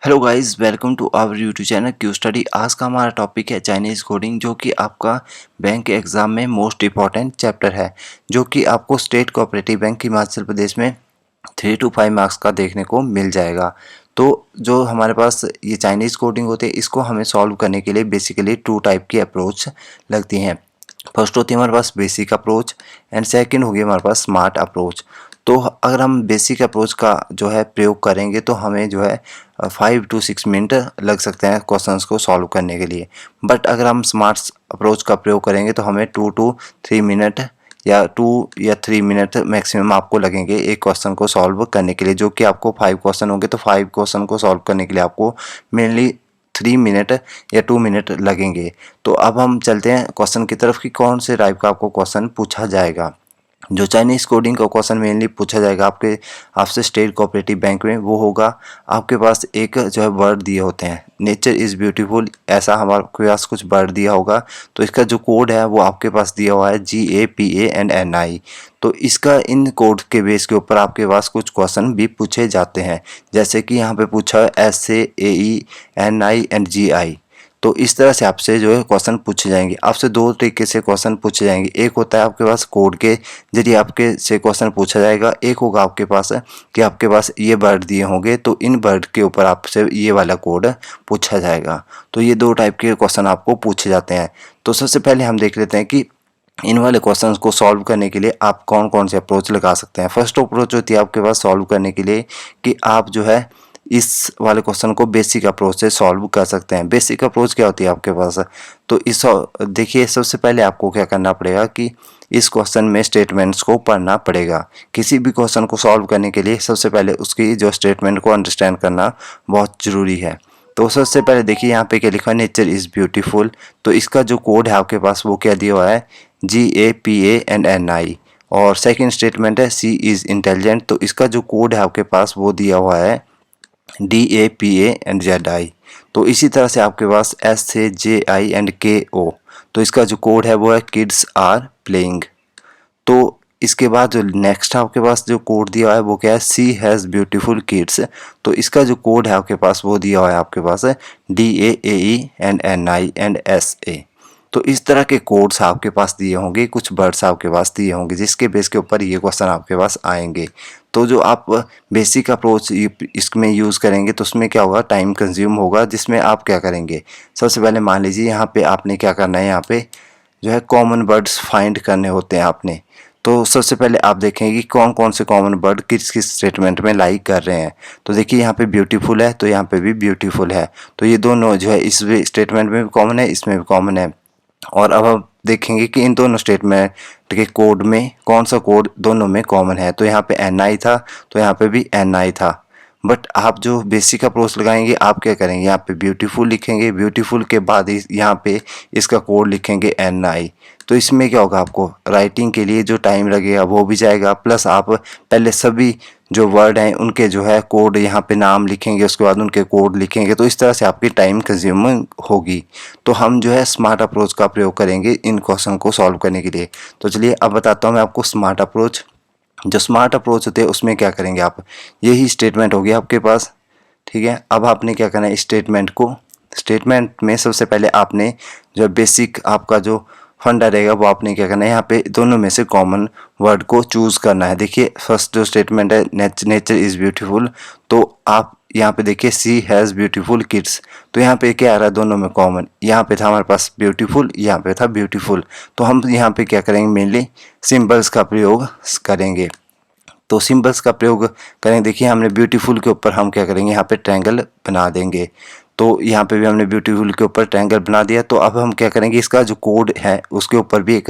Hello guys, welcome to our YouTube channel Q study. आज का हमारा टॉपिक है चाइनीज़ कोडिंग, जो कि आपका बैंक के एग्ज़ाम में मोस्ट इंपॉर्टेंट चैप्टर है, जो कि आपको state cooperative bank Himachal Pradesh में 3 to 5 मार्क्स का देखने को मिल जाएगा। तो जो हमारे पास ये चाइनीज़ कोडिंग होते हैं, इसको हमें सॉल्व करने के लिए बेसिकली 2 टाइप की अप्रोच लगती हैं। फर्स्ट होती है हमारे पास बेसिक अप्रोच एंड सेकंड होगी हमारे पास स्मार्ट अप्रोच। तो अगर हम बेसिक अप्रोच का जो है प्रयोग करेंगे तो हमें जो है 5 to 6 मिनट लग सकते हैं क्वेश्चंस को सॉल्व करने के लिए। बट अगर हम स्मार्ट अप्रोच का प्रयोग करेंगे तो हमें 2 to 3 मिनट या 2 या 3 मिनट मैक्सिमम आपको लगेंगे एक क्वेश्चन को सॉल्व करने के लिए, जो कि आपको 5 क्वेश्चन होंगे तो 5 क्वेश्चन को सॉल्व करने के लिए आपको मेनली 3 मिनट या 2 मिनट लगेंगे। तो अब हम चलते हैं क्वेश्चन की तरफ कि कौन से टाइप का आपको क्वेश्चन पूछा जाएगा। जो चाइनीज़ कोडिंग का क्वेश्चन मेनली पूछा जाएगा आपसे स्टेट कोऑपरेटिव बैंक में, वो होगा आपके पास एक जो है वर्ड दिए होते हैं, नेचर इज़ ब्यूटीफुल, ऐसा हमारे पास कुछ वर्ड दिया होगा। तो इसका जो कोड है वो आपके पास दिया हुआ है GAPANNI। तो इसका इन कोड के बेस के ऊपर आपके पास कुछ क्वेश्चन भी पूछे जाते हैं, जैसे कि यहाँ पे पूछा है SAAENI एंड GI। तो इस तरह से आपसे जो है क्वेश्चन पूछे जाएंगे। आपसे दो तरीके से क्वेश्चन पूछे जाएंगे, एक होता है आपके पास कोड के जरिए आपके से क्वेश्चन पूछा जाएगा, एक होगा आपके पास कि आपके पास ये वर्ड दिए होंगे तो इन वर्ड के ऊपर आपसे ये वाला कोड पूछा जाएगा। तो ये दो टाइप के क्वेश्चन आपको पूछे जाते हैं। तो सबसे पहले हम देख लेते हैं कि इन वाले क्वेश्चंस को सॉल्व करने के लिए आप कौन कौन से अप्रोच लगा सकते हैं। फर्स्ट अप्रोच होती है आपके पास सॉल्व करने के लिए कि आप जो है इस वाले क्वेश्चन को बेसिक अप्रोच से सॉल्व कर सकते हैं। बेसिक अप्रोच क्या होती है आपके पास, तो इस देखिए सबसे पहले आपको क्या करना पड़ेगा कि इस क्वेश्चन में स्टेटमेंट्स को पढ़ना पड़ेगा। किसी भी क्वेश्चन को सॉल्व करने के लिए सबसे पहले उसकी जो स्टेटमेंट को अंडरस्टैंड करना बहुत ज़रूरी है। तो सबसे पहले देखिए यहाँ पे क्या लिखा है, नेचर इज़ ब्यूटीफुल। तो इसका जो कोड है आपके पास वो क्या दिया हुआ है, GAPANNI। और सेकंड स्टेटमेंट है सी इज़ इंटेलिजेंट। तो इसका जो कोड है आपके पास वो दिया हुआ है DAPANZI। तो इसी तरह से आपके पास SAJINKO। तो इसका जो कोड है वो है किड्स आर प्लेइंग। तो इसके बाद जो नेक्स्ट आपके पास जो कोड दिया है वो क्या है, सी हैज़ ब्यूटीफुल किड्स। तो इसका जो कोड है आपके पास वो दिया हुआ है आपके पास है DAAENNI एंड SA। तो इस तरह के कोड्स आपके पास दिए होंगे, कुछ वर्ड्स आपके पास दिए होंगे जिसके बेस के ऊपर ये क्वेश्चन आपके पास आएंगे। तो जो आप बेसिक अप्रोच इसमें यूज़ करेंगे तो उसमें क्या होगा, टाइम कंज्यूम होगा, जिसमें आप क्या करेंगे, सबसे पहले मान लीजिए यहाँ पे आपने क्या करना है, यहाँ पे जो है कॉमन वर्ड्स फाइंड करने होते हैं आपने। तो सबसे पहले आप देखेंगे कि कौन कौन से कॉमन वर्ड किस किस स्टेटमेंट में लाइक कर रहे हैं। तो देखिए यहाँ पे ब्यूटीफुल है तो यहाँ पे भी ब्यूटीफुल है, तो ये दोनों जो है इस स्टेटमेंट में भी कॉमन है, इसमें भी कॉमन है। और अब आप देखेंगे कि इन दोनों स्टेटमेंट के कोड में कौन सा कोड दोनों में कॉमन है। तो यहाँ पे NI था तो यहाँ पे भी NI था। बट आप जो बेसिक अप्रोच लगाएंगे आप क्या करेंगे, यहाँ पे ब्यूटीफुल लिखेंगे, ब्यूटीफुल के बाद यहाँ पे इसका कोड लिखेंगे NI। तो इसमें क्या होगा, आपको राइटिंग के लिए जो टाइम लगेगा वो भी जाएगा, प्लस आप पहले सभी जो वर्ड हैं उनके जो है कोड यहाँ पे नाम लिखेंगे, उसके बाद उनके कोड लिखेंगे। तो इस तरह से आपकी टाइम कंज्यूमिंग होगी। तो हम जो है स्मार्ट अप्रोच का प्रयोग करेंगे इन क्वेश्चन को सॉल्व करने के लिए। तो चलिए अब बताता हूँ मैं आपको स्मार्ट अप्रोच। जो स्मार्ट अप्रोच होते हैं उसमें क्या करेंगे आप, यही स्टेटमेंट होगी आपके पास, ठीक है। अब आपने क्या करना है, स्टेटमेंट में सबसे पहले आपने जो बेसिक आपका जो फंडा रहेगा वो आपने क्या करना है, यहाँ पे दोनों में से कॉमन वर्ड को चूज़ करना है। देखिए फर्स्ट जो स्टेटमेंट है नेचर इज़ ब्यूटीफुल, तो आप यहाँ पे देखिए सी हैज़ ब्यूटीफुल किड्स। तो यहाँ पे क्या आ रहा है, दोनों में कॉमन, यहाँ पे था हमारे पास ब्यूटीफुल, यहाँ पे था ब्यूटीफुल। तो हम यहाँ पे क्या करेंगे, मेनली सिंबल्स का प्रयोग करेंगे। तो सिंबल्स का प्रयोग करेंगे, देखिए हमने ब्यूटीफुल के ऊपर हम क्या करेंगे, यहाँ पे ट्रायंगल बना देंगे। तो यहाँ पे भी हमने ब्यूटीफुल के ऊपर ट्रायंगल बना दिया। तो अब हम क्या करेंगे, इसका जो कोड है उसके ऊपर भी एक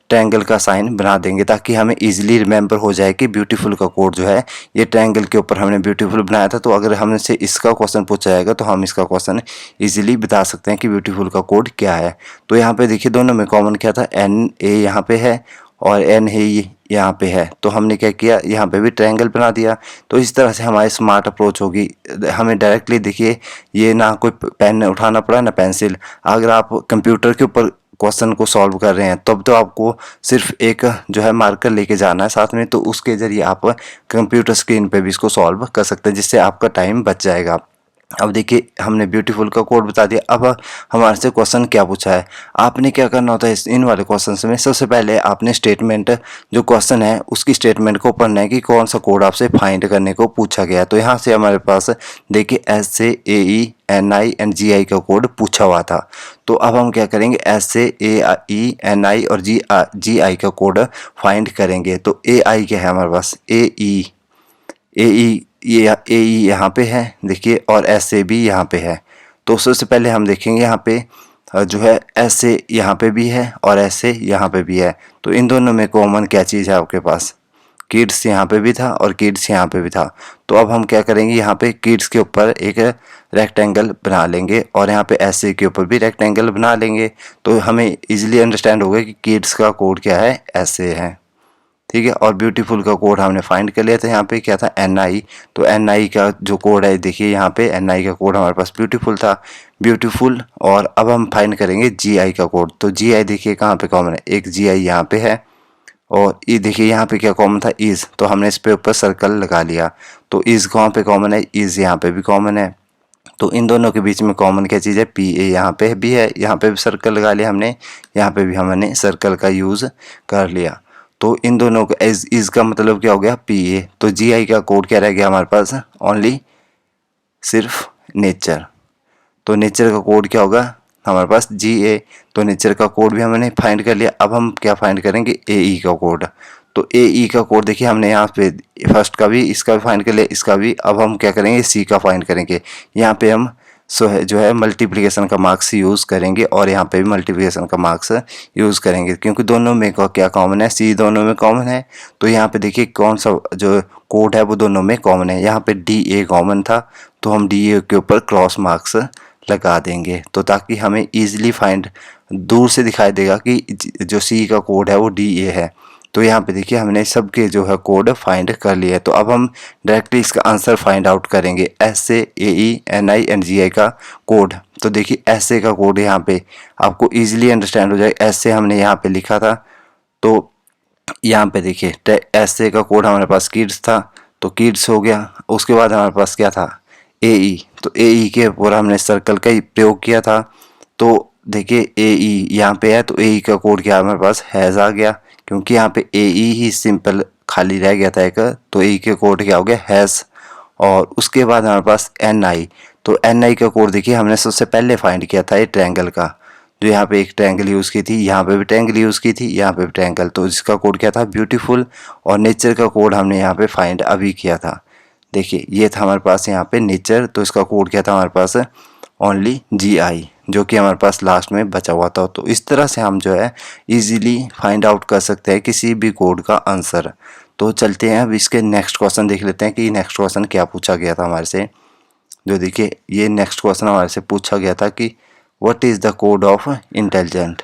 ट्रायंगल का साइन बना देंगे, ताकि हमें इजीली रिमेंबर हो जाए कि ब्यूटीफुल का कोड जो है ये ट्रायंगल के ऊपर हमने ब्यूटीफुल बनाया था। तो अगर हमसे इसका क्वेश्चन पूछा जाएगा तो हम इसका क्वेश्चन इजीली बता सकते हैं कि ब्यूटीफुल का कोड क्या है। तो यहाँ पे देखिए दोनों में कॉमन क्या था, NA यहाँ पे है और N है यहाँ पे है। तो हमने क्या किया, यहाँ पे भी ट्रायंगल बना दिया। तो इस तरह से हमारी स्मार्ट अप्रोच होगी। हमें डायरेक्टली देखिए ये ना कोई पेन उठाना पड़ा ना पेंसिल। अगर आप कंप्यूटर के ऊपर क्वेश्चन को सॉल्व कर रहे हैं तब तो आपको सिर्फ एक जो है मार्कर लेके जाना है साथ में, तो उसके ज़रिए आप कंप्यूटर स्क्रीन पे भी इसको सॉल्व कर सकते हैं, जिससे आपका टाइम बच जाएगा। अब देखिए हमने ब्यूटीफुल का कोड बता दिया। अब हमारे से क्वेश्चन क्या पूछा है, आपने क्या करना होता है इन वाले क्वेश्चन में, सबसे पहले आपने स्टेटमेंट जो क्वेश्चन है उसकी स्टेटमेंट को पढ़ना है कि कौन सा कोड आपसे फाइंड करने को पूछा गया है। तो यहाँ से हमारे पास देखिए एस से ए ई एन आई एंड जी आई का कोड पूछा हुआ था। तो अब हम क्या करेंगे, एस से ए ई एन आई और जी आई का कोड फाइंड करेंगे। तो ए आई क्या है हमारे पास, ए ई, ये ए ई यहाँ पे है देखिए, और एस ए भी यहाँ पे है। तो सबसे पहले हम देखेंगे यहाँ पे जो है एस ए यहाँ पे भी है और एस ए यहाँ पे भी है। तो इन दोनों में कॉमन क्या चीज़ है आपके पास, किड्स यहाँ पे भी था और किड्स यहाँ पे भी था। तो अब हम क्या करेंगे, यहाँ पे किड्स के ऊपर एक रेक्टेंगल बना लेंगे और यहाँ पे एस ए के ऊपर भी रेक्टेंगल बना लेंगे। तो हमें इजीली अंडरस्टैंड होगा कि किड्स का कोड क्या है, एस ए है, ठीक है। और ब्यूटीफुल का कोड हमने फाइंड कर लिया था, यहाँ पे क्या था, एन आई। तो एन आई का जो कोड है देखिए यहाँ पे एन आई का कोड हमारे पास ब्यूटीफुल था, ब्यूटीफुल। और अब हम फाइंड करेंगे जी आई का कोड। तो जी आई देखिए कहाँ पे कॉमन है, एक जी आई यहाँ पे है और ये देखिए यहाँ पे क्या कॉमन था, इज। तो हमने इस पे ऊपर सर्कल लगा लिया। तो इज कहाँ पे कॉमन है, इज यहाँ पे भी कॉमन है। तो इन दोनों के बीच में कॉमन क्या चीज़ है, पी ए यहाँ पे भी है, यहाँ पे भी सर्कल लगा लिया हमने, यहाँ पे भी हमने सर्कल का यूज़ कर लिया। तो इन दोनों का इज का मतलब क्या हो गया, पी ए। तो जी आई का कोड क्या रह गया हमारे पास, ओनली सिर्फ नेचर। तो नेचर का कोड क्या होगा हमारे पास, जी ए। तो नेचर का कोड भी हमने फाइंड कर लिया। अब हम क्या फाइंड करेंगे, ए ई का कोड। तो ए ई का कोड देखिए हमने यहाँ पे फर्स्ट का भी, इसका भी फाइंड कर लिया, इसका भी। अब हम क्या करेंगे, सी का फाइंड करेंगे। यहाँ पे हम जो है मल्टीप्लिकेशन का मार्क्स यूज़ करेंगे और यहाँ पे भी मल्टीप्लिकेशन का मार्क्स यूज़ करेंगे, क्योंकि दोनों में क्या कॉमन है, सी दोनों में कॉमन है। तो यहाँ पे देखिए कौन सा जो कोड है वो दोनों में कॉमन है। यहाँ पे डी ए कॉमन था, तो हम डी ए के ऊपर क्रॉस मार्क्स लगा देंगे, तो ताकि हमें ईजिली फाइंड दूर से दिखाई देगा कि जो सी का कोड है वो डी ए है। तो यहाँ पे देखिए हमने सबके जो है कोड फाइंड कर लिए। तो अब हम डायरेक्टली इसका आंसर फाइंड आउट करेंगे, एस से ए ई एन आई एंड जी आई का कोड। तो देखिए एस ए का कोड यहाँ पे आपको ईजिली अंडरस्टैंड हो जाएगा, एस ए हमने यहाँ पे लिखा था। तो यहाँ पे देखिए एस ए का कोड हमारे पास किड्स था, तो किड्स हो गया। उसके बाद हमारे पास क्या था, ए ई। तो ए ई के ऊपर हमने सर्कल का ही प्रयोग किया था। तो देखिए ए ई यहाँ पे है, तो ए ई का कोड क्या हमारे पास, हैज़ आ गया, क्योंकि यहाँ पे ए ई ही सिंपल खाली रह गया था एक। तो ए ई के कोड क्या हो गया, हैज़। और उसके बाद हमारे पास एन आई। तो एन आई का कोड देखिए हमने सबसे पहले फाइंड किया था ये ट्रायंगल का, जो यहाँ पे एक ट्रायंगल यूज़ की थी, यहाँ पे भी ट्रायंगल यूज़ की थी, यहाँ पे भी ट्रायंगल। तो इसका कोड क्या था, ब्यूटीफुल। और नेचर का कोड हमने यहाँ पे फाइंड अभी किया था। देखिए ये था हमारे पास यहाँ पे नेचर, तो इसका कोड क्या था हमारे पास, ओनली जी आई, जो कि हमारे पास लास्ट में बचा हुआ था। तो इस तरह से हम जो है इजीली फाइंड आउट कर सकते हैं किसी भी कोड का आंसर। तो चलते हैं अब इसके नेक्स्ट क्वेश्चन देख लेते हैं कि नेक्स्ट क्वेश्चन क्या पूछा गया था हमारे से। जो देखिए ये नेक्स्ट क्वेश्चन हमारे से पूछा गया था कि what is the code of intelligent.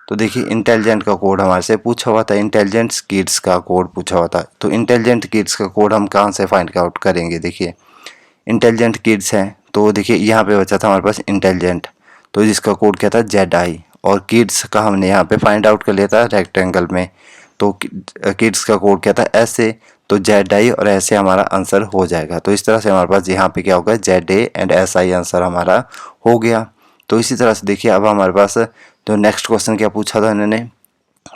तो देखिए इंटेलिजेंट का कोड हमारे से पूछा हुआ था, इंटेलिजेंट किड्स का कोड पूछा हुआ था। तो इंटेलिजेंट किड्स का कोड हम कहाँ से फाइंड आउट करेंगे, देखिए इंटेलिजेंट किड्स हैं। तो देखिए यहाँ पे बचा था हमारे पास इंटेलिजेंट, तो जिसका कोड क्या था, जेड आई। और किड्स का हमने यहाँ पे फाइंड आउट कर लिया था रेक्टेंगल में। तो किड्स का कोड क्या था, एस ए। तो जेड आई और एस ए हमारा आंसर हो जाएगा। तो इस तरह से हमारे पास यहाँ पे क्या होगा, Z A and S I answer हमारा हो गया। तो इसी तरह से देखिए अब हमारे पास जो नेक्स्ट क्वेश्चन क्या पूछा था इन्होंने,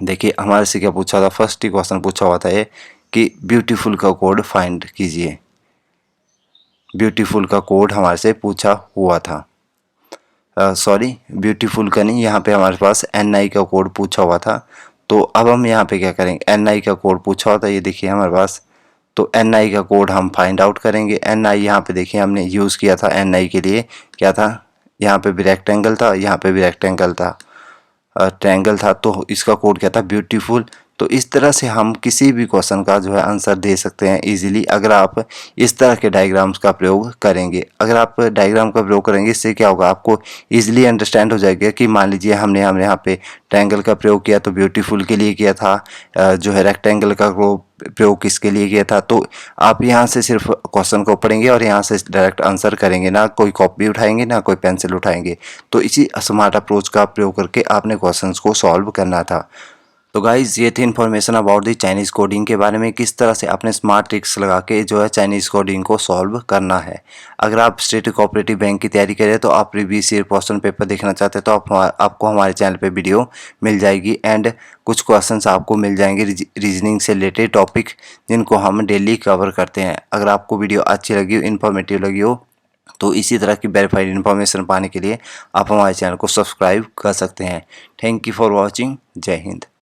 देखिए हमारे से क्या पूछा था, फर्स्ट ही क्वेश्चन पूछा हुआ था ये कि ब्यूटीफुल का कोड फाइंड कीजिए। ब्यूटीफुल का कोड हमारे से पूछा हुआ था, सॉरी ब्यूटीफुल का नहीं, यहाँ पे हमारे पास एन आई का कोड पूछा हुआ था। तो अब हम यहाँ पे क्या करेंगे, एन आई का कोड पूछा हुआ था, ये देखिए हमारे पास। तो एन आई का कोड हम फाइंड आउट करेंगे। एन आई यहाँ पे देखिए हमने यूज़ किया था एन आई के लिए, क्या था, यहाँ पे भी रेक्टेंगल था, यहाँ पे भी रेक्टेंगल था, ट्रायंगल था। तो इसका कोड क्या था, ब्यूटीफुल। तो इस तरह से हम किसी भी क्वेश्चन का जो है आंसर दे सकते हैं इजीली, अगर आप इस तरह के डायग्राम्स का प्रयोग करेंगे। अगर आप डायग्राम का प्रयोग करेंगे, इससे क्या होगा, आपको इजीली अंडरस्टैंड हो जाएगा कि मान लीजिए हमने यहाँ पे ट्रायंगल का प्रयोग किया तो ब्यूटीफुल के लिए किया था, जो है रेक्टेंगल का प्रयोग किसके लिए किया था। तो आप यहाँ से सिर्फ क्वेश्चन को पढ़ेंगे और यहाँ से डायरेक्ट आंसर करेंगे, ना कोई कॉपी उठाएंगे ना कोई पेंसिल उठाएंगे। तो इसी स्मार्ट अप्रोच का प्रयोग करके आपने क्वेश्चंस को सॉल्व करना था। तो गाइज़ ये थी information about the Chinese coding के बारे में, किस तरह से अपने स्मार्ट ट्रिक्स लगा के जो है चाइनीज़ कोडिंग को सॉल्व करना है। अगर आप स्टेट कोऑपरेटिव बैंक की तैयारी करें तो आप प्रीवियस ईयर क्वेश्चन पेपर देखना चाहते हैं तो आपको हमारे चैनल पे वीडियो मिल जाएगी एंड कुछ क्वेश्चंस आपको मिल जाएंगे रीजनिंग से रिलेटेड टॉपिक जिनको हम डेली कवर करते हैं। अगर आपको वीडियो अच्छी लगी हो, इन्फॉर्मेटिव लगी हो, तो इसी तरह की वेरीफाइड इन्फॉर्मेशन पाने के लिए आप हमारे चैनल को सब्सक्राइब कर सकते हैं। Thank you for watching. जय हिंद।